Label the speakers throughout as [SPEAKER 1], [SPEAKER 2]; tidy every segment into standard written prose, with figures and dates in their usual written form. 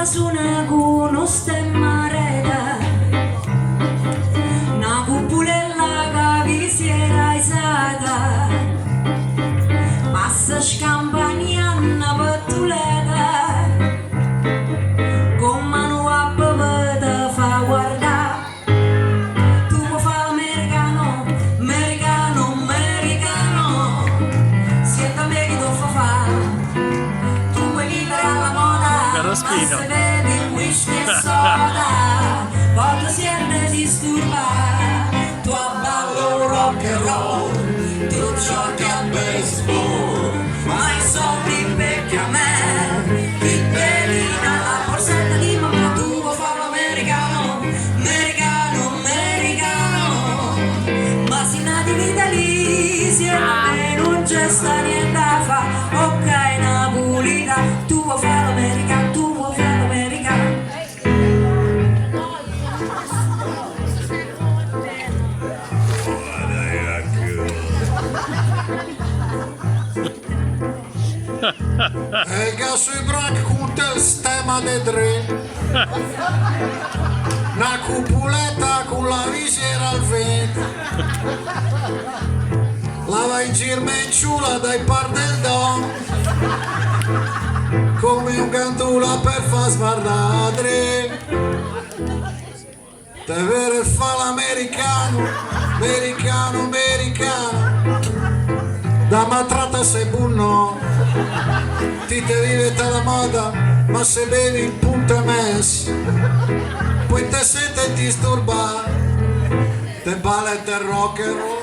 [SPEAKER 1] suona con uno stemma reda, una cupulella che vi si era isata, passa scampania una pettuleta, con mano a bevere fa guardare, tu vuoi fare l'americano, americano, americano, siete a me che tu fa fare, tu vuoi vivere alla moda, ma se vedi il whisky e soda, quando siete disturbati, tu abballo rock and roll, tu giochi a baseball, ma i soldi becchi a me, chi te li dà la borsetta di mamma, tu vuoi fare l'americano, americano, americano, ma si nati l'Italia, siete non c'è sta niente da fa, ok Napolita, tu vuoi fare l'americano, tu vuoi fare l'americano.
[SPEAKER 2] E che sui brac con il sistema de tre, una cupuletta con la visiera al vento, la vai in girmenciula dai par del don, come un gandula per far sbardare, te vero fa l'americano, americano, americano, da matrata sei bunno, ti te vive la moda, ma se bevi il punto è messo, poi te sente disturbato, te balla e te rock and roll,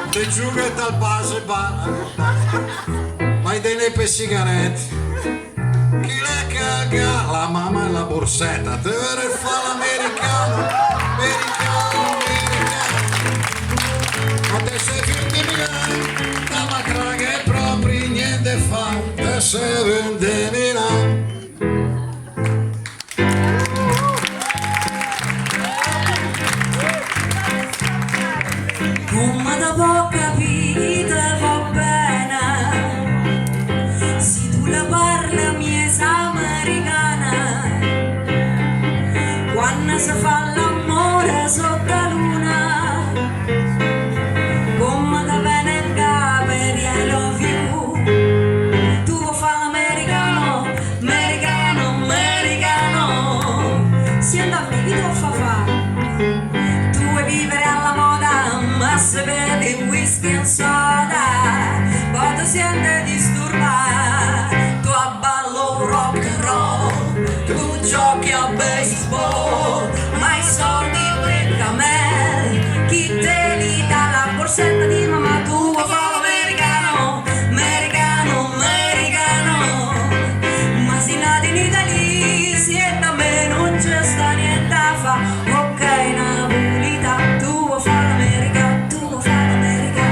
[SPEAKER 2] te giuga e tal base bar, ma dei nepe sigarette, chi le caga, la mamma e la borsetta, te vero fa l'americano, americano, americano, ma te sei firmi la macra che proprio niente fa, te sei vendemina.
[SPEAKER 1] Come da può capire va bene, se tu la parla miesa americana, quando si fa l'amore sotto la luna, come da venga per I love you, tu vuoi fare l'americano, americano, americano, si andava che tu fa fare, tu vuoi vivere alla moda, ma se bevi whisky e soda, quando siete disturbati, tu abballo rock and roll, tu giochi a baseball, ma i soldi becca a me, chi te li dà la borsetta di mamma, tu vuoi fare l'americano, americano, americano, ma si nati in Italia, siete a me non c'è sta niente da fa, ok Napolita, tu vuoi fare l'America, tu vuoi fare l'America.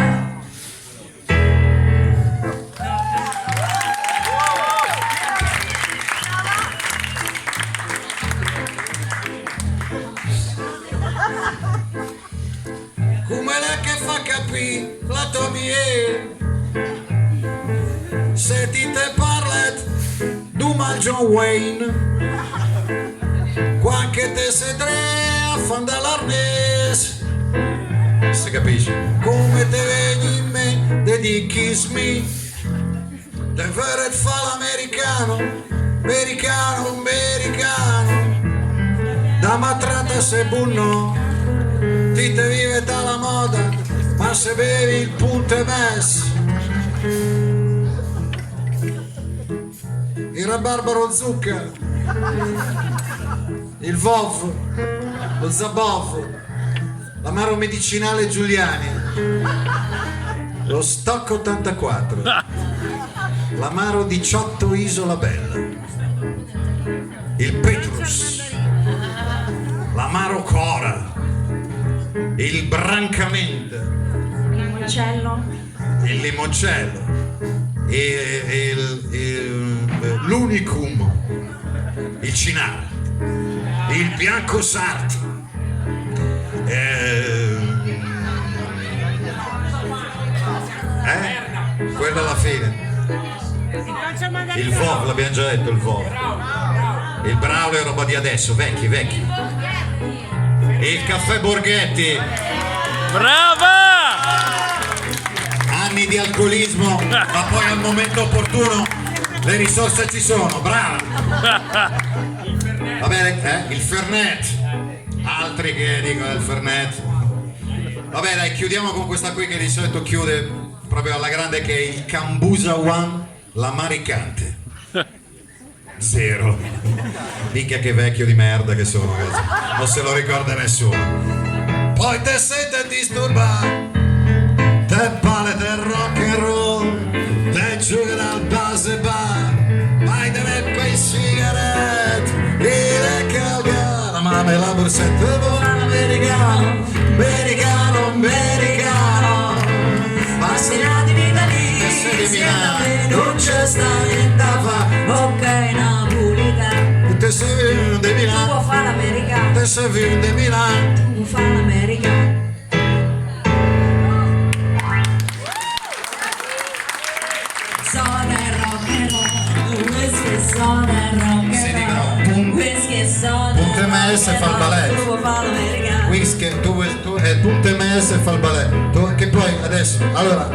[SPEAKER 2] Come è che fa capire la tua miele, se ti te parla du mal John Wayne, qua che te sedre a fan dell'arnese, si capisce, come te vedi in me, te di kiss me, te vero fa l'americano, americano, americano, da matrata se bunno, ti te vive la moda, ma se bevi il punto è messo. Il rabarbaro zucca, il vov, lo zabov, l'amaro medicinale Giuliani, lo stock 84, l'amaro 18 Isola Bella, il Petrus, l'amaro Cora, il Brancamente, il limoncello, l'unicum, il cinare, il bianco sarti, quello alla fine, il VOV, l'abbiamo già detto, il VOV, Il Braulio è roba di adesso, vecchi. Il caffè Borghetti,
[SPEAKER 3] Brava!
[SPEAKER 2] anni di alcolismo, ma poi al momento opportuno le risorse ci sono, brava. Va bene, il Fernet, altri che dicono del Fernet. Vabbè dai, chiudiamo con questa qui che di solito chiude proprio alla grande, che è il Cambusa One, la Maricante. Zero. Minchia che vecchio di merda che sono, ragazzi. Non se lo ricorda nessuno. Poi te sente disturbare, te pale, te rock and roll, te gioca dal base bar, vai te ne quei sigarette, e le calga, la mamma e la borsetta, americano,
[SPEAKER 1] Appassionati di Italia, non c'è sta niente da fa, ok napolitano.
[SPEAKER 2] te sei venuto di
[SPEAKER 1] Tu puoi
[SPEAKER 2] Milano,
[SPEAKER 1] fare l'americano,
[SPEAKER 2] te sei venuto di Milano.
[SPEAKER 1] tu puoi fare l'americano. Sono il rock and roll, whisky sono il rock
[SPEAKER 2] Si
[SPEAKER 1] and
[SPEAKER 2] dicono
[SPEAKER 1] roll, whisky sono il
[SPEAKER 2] punte messe fa il balletto.
[SPEAKER 1] Tu puoi fare l'americano.
[SPEAKER 2] Whisky, tu e tutte messe fa il balletto. Che poi adesso, allora,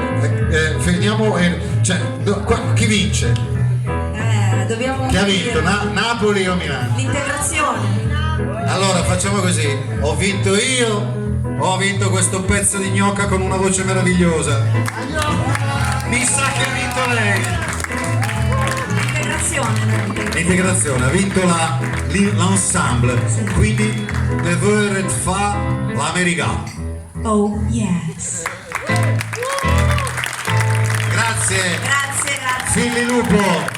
[SPEAKER 2] finiamo, chi vince?
[SPEAKER 1] Dobbiamo
[SPEAKER 2] Chi ha vinto? Napoli o Milano?
[SPEAKER 1] l'integrazione.
[SPEAKER 2] Allora facciamo così, ho vinto io, ho vinto questo pezzo di gnocca con una voce meravigliosa. Mi sa che ha vinto lei. L'integrazione, ha vinto l'ensemble, quindi deve fare l'americano.
[SPEAKER 1] Oh yes.
[SPEAKER 2] Grazie,
[SPEAKER 1] Grazie.
[SPEAKER 2] Fili Lupo.